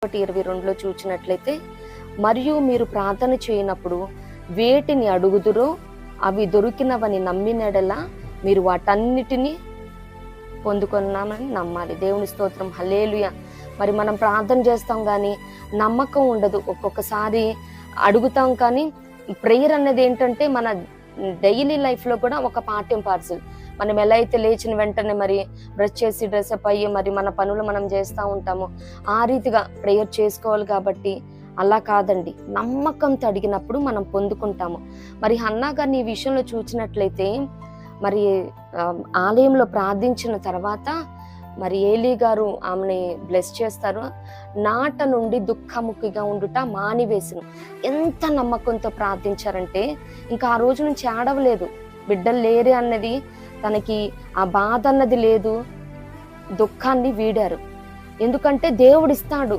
1:22లో చూచినట్లయితే, మరియు మీరు ప్రార్థన చేయనప్పుడు వేటిని అడుగుదురో అవి దొరికినవని నమ్మినడలా మీరు వాటన్నిటినీ పొందుకున్నామని నమ్మాలి. దేవుని స్తోత్రం, హల్లెలూయా. మరి మనం ప్రార్థన చేస్తాం కానీ నమ్మకం ఉండదు. ఒక్కొక్కసారి అడుగుతాం కానీ ప్రేయర్ అనేది ఏంటంటే మన డైలీ లైఫ్లో కూడా ఒక పార్ట్ పార్సల్. మనం ఎలా అయితే లేచిన వెంటనే మరి బ్రష్ చేసి డ్రెస్అప్ అయ్యి మరి మన పనులు మనం చేస్తూ ఉంటాము, ఆ రీతిగా ప్రేయర్ చేసుకోవాలి. కాబట్టి అలా కాదండి, నమ్మకంతో అడిగినప్పుడు మనం పొందుకుంటాము. మరి హన్నా గారిని ఈ విషయంలో చూసినట్లయితే మరి ఆలయంలో ప్రార్థించిన తర్వాత మరి ఏలీ గారు ఆమెని బ్లెస్ చేస్తారు. నాట నుండి దుఃఖముఖిగా ఉండుట మానివేసును. ఎంత నమ్మకంతో ప్రార్థించారంటే ఇంకా ఆ రోజు నుంచి ఆడవలేదు. బిడ్డలు లేరే అన్నది తనకి, ఆ బాధ అన్నది లేదు. దుఃఖాన్ని వీడారు. ఎందుకంటే దేవుడు ఇస్తాడు.